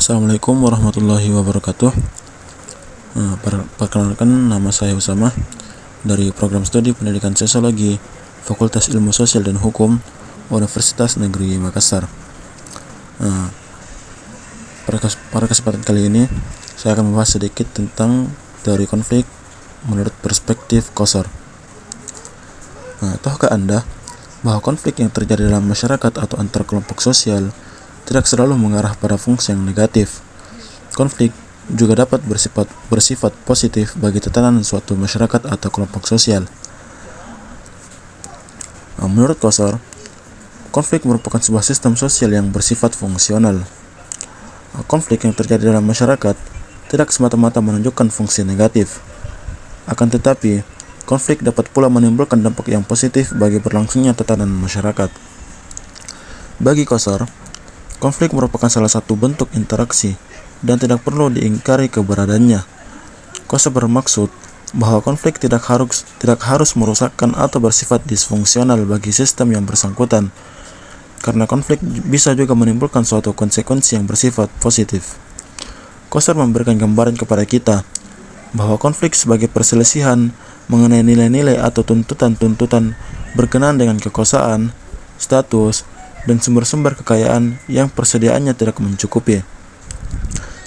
Assalamualaikum warahmatullahi wabarakatuh. Perkenalkan, nama saya Usama dari Program Studi Pendidikan Sosiologi Fakultas Ilmu Sosial dan Hukum Universitas Negeri Makassar. Pada kesempatan kali ini saya akan membahas sedikit tentang teori konflik menurut perspektif Kosor. Tahukah Anda bahwa konflik yang terjadi dalam masyarakat atau antar kelompok sosial tidak selalu mengarah pada fungsi yang negatif? Konflik juga dapat bersifat positif bagi tatanan suatu masyarakat atau kelompok sosial. Menurut Kosor, konflik merupakan sebuah sistem sosial yang bersifat fungsional. Konflik yang terjadi dalam masyarakat tidak semata-mata menunjukkan fungsi negatif. Akan tetapi, konflik dapat pula menimbulkan dampak yang positif bagi berlangsungnya tatanan masyarakat. Bagi Kosor, konflik merupakan salah satu bentuk interaksi dan tidak perlu diingkari keberadaannya. Kosor bermaksud bahwa konflik tidak harus merusakkan atau bersifat disfungsional bagi sistem yang bersangkutan, karena konflik bisa juga menimbulkan suatu konsekuensi yang bersifat positif. Kosor memberikan gambaran kepada kita bahwa konflik sebagai perselisihan mengenai nilai-nilai atau tuntutan-tuntutan berkenaan dengan kekuasaan, status, dan sumber-sumber kekayaan yang persediaannya tidak mencukupi.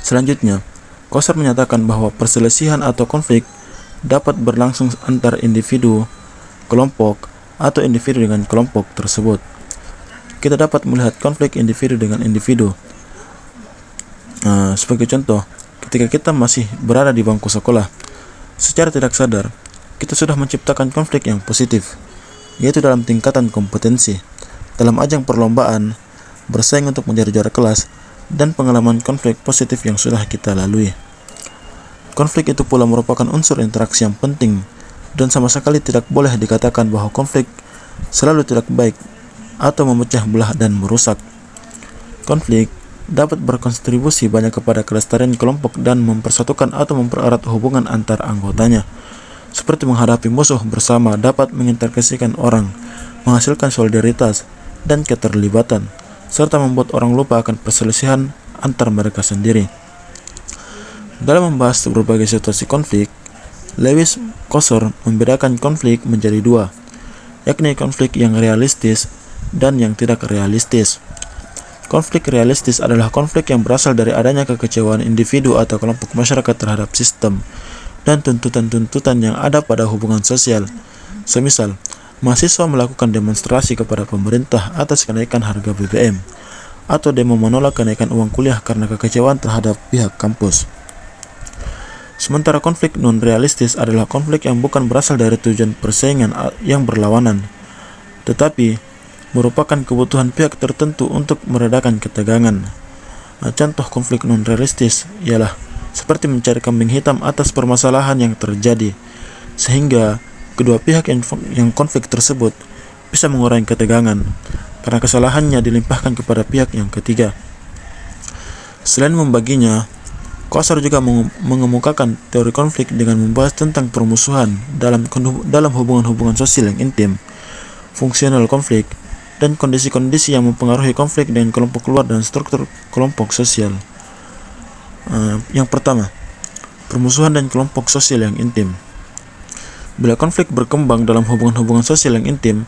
Selanjutnya, Kosor menyatakan bahwa perselisihan atau konflik dapat berlangsung antar individu, kelompok, atau individu dengan kelompok tersebut. Kita dapat melihat konflik individu dengan individu. Sebagai contoh, ketika kita masih berada di bangku sekolah, secara tidak sadar, kita sudah menciptakan konflik yang positif, yaitu dalam tingkatan kompetensi, dalam ajang perlombaan, bersaing untuk menjadi juara kelas, dan pengalaman konflik positif yang sudah kita lalui. Konflik itu pula merupakan unsur interaksi yang penting, dan sama sekali tidak boleh dikatakan bahwa konflik selalu tidak baik atau memecah belah dan merusak. Konflik dapat berkontribusi banyak kepada kelestarian kelompok dan mempersatukan atau mempererat hubungan antar anggotanya, seperti menghadapi musuh bersama dapat mengintegrasikan orang, menghasilkan solidaritas dan keterlibatan, serta membuat orang lupa akan perselisihan antar mereka sendiri. Dalam membahas berbagai situasi konflik, Lewis Kosor membedakan konflik menjadi dua, yakni konflik yang realistis dan yang tidak realistis. Konflik realistis adalah konflik yang berasal dari adanya kekecewaan individu atau kelompok masyarakat terhadap sistem dan tuntutan-tuntutan yang ada pada hubungan sosial. Semisal, mahasiswa melakukan demonstrasi kepada pemerintah atas kenaikan harga BBM, atau demo menolak kenaikan uang kuliah karena kekecewaan terhadap pihak kampus. Sementara konflik non-realistis adalah konflik yang bukan berasal dari tujuan persaingan yang berlawanan, tetapi merupakan kebutuhan pihak tertentu untuk meredakan ketegangan. Contoh konflik non-realistis ialah seperti mencari kambing hitam atas permasalahan yang terjadi, sehingga kedua pihak yang konflik tersebut bisa mengurangi ketegangan karena kesalahannya dilimpahkan kepada pihak yang ketiga. Selain membaginya, Kosor juga mengemukakan teori konflik dengan membahas tentang permusuhan dalam hubungan-hubungan sosial yang intim, fungsional konflik, dan kondisi-kondisi yang mempengaruhi konflik dengan kelompok luar dan struktur kelompok sosial. Yang pertama, permusuhan dan kelompok sosial yang intim. Bila konflik berkembang dalam hubungan-hubungan sosial yang intim,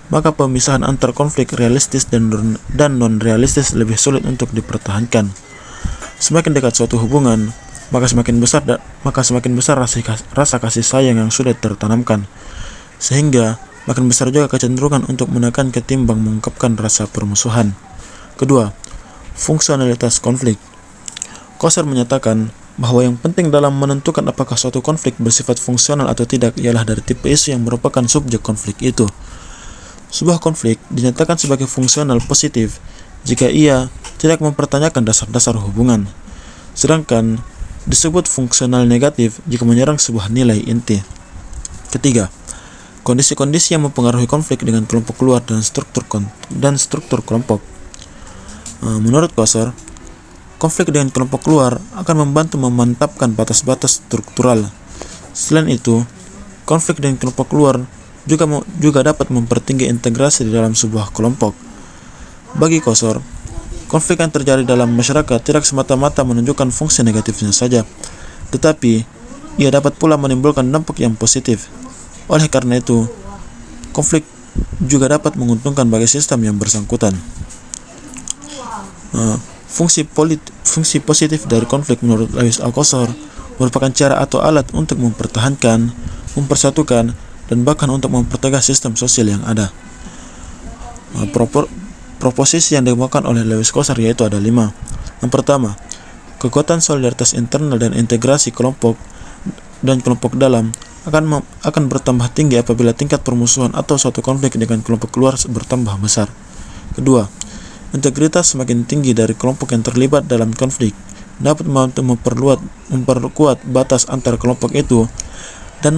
maka pemisahan antar konflik realistis dan non-realistis lebih sulit untuk dipertahankan. Semakin dekat suatu hubungan, maka semakin besar rasa kasih sayang yang sudah tertanamkan, sehingga makin besar juga kecenderungan untuk menekan ketimbang mengungkapkan rasa permusuhan. Kedua, fungsionalitas konflik. Kosor menyatakan bahwa yang penting dalam menentukan apakah suatu konflik bersifat fungsional atau tidak ialah dari tipe isu yang merupakan subjek konflik itu. Sebuah konflik dinyatakan sebagai fungsional positif jika ia tidak mempertanyakan dasar-dasar hubungan, sedangkan disebut fungsional negatif jika menyerang sebuah nilai inti. Ketiga, kondisi-kondisi yang mempengaruhi konflik dengan kelompok luar dan struktur kelompok. Menurut Kosor, konflik dengan kelompok luar akan membantu memantapkan batas-batas struktural. Selain itu, konflik dengan kelompok luar juga dapat mempertinggi integrasi di dalam sebuah kelompok. Bagi Kosor, Konflik yang terjadi dalam masyarakat tidak semata-mata menunjukkan fungsi negatifnya saja, tetapi ia dapat pula menimbulkan dampak yang positif. Oleh karena itu, konflik juga dapat menguntungkan bagi sistem yang bersangkutan. Fungsi positif dari konflik menurut Lewis Althusser merupakan cara atau alat untuk mempertahankan, mempersatukan, dan bahkan untuk mempertegas sistem sosial yang ada. Proposisi yang dikemukakan oleh Lewis Althusser yaitu ada 5. Yang pertama, kekuatan solidaritas internal dan integrasi kelompok dan kelompok dalam akan bertambah tinggi apabila tingkat permusuhan atau suatu konflik dengan kelompok luar bertambah besar. Kedua, integritas semakin tinggi dari kelompok yang terlibat dalam konflik dapat memperkuat batas antar kelompok itu dan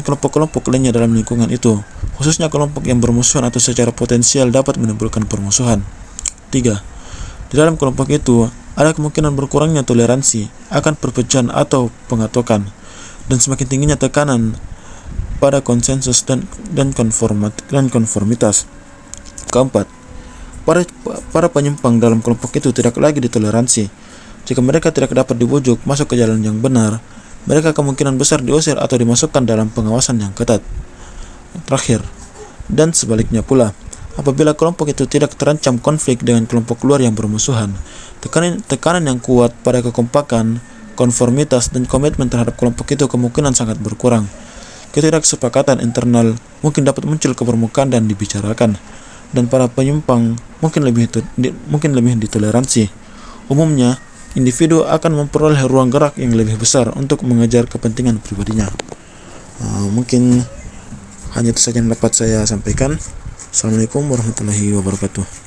kelompok-kelompok lainnya dalam lingkungan itu, khususnya kelompok yang bermusuhan atau secara potensial dapat menimbulkan permusuhan. 3. Di dalam kelompok itu, ada kemungkinan berkurangnya toleransi akan perpecahan atau pengatokan, dan semakin tingginya tekanan pada konsensus dan konformitas. Keempat, para penyimpang dalam kelompok itu tidak lagi ditoleransi. Jika mereka tidak dapat dibujuk masuk ke jalan yang benar, mereka kemungkinan besar diusir atau dimasukkan dalam pengawasan yang ketat. Terakhir, dan sebaliknya pula, apabila kelompok itu tidak terancam konflik dengan kelompok luar yang bermusuhan, tekanan yang kuat pada kekompakan, konformitas, dan komitmen terhadap kelompok itu kemungkinan sangat berkurang. Ketidaksepakatan internal mungkin dapat muncul ke permukaan dan dibicarakan, dan para penyimpang mungkin lebih ditoleransi. Umumnya, individu akan memperoleh ruang gerak yang lebih besar untuk mengejar kepentingan pribadinya. Mungkin hanya itu saja yang dapat saya sampaikan. Assalamualaikum warahmatullahi wabarakatuh.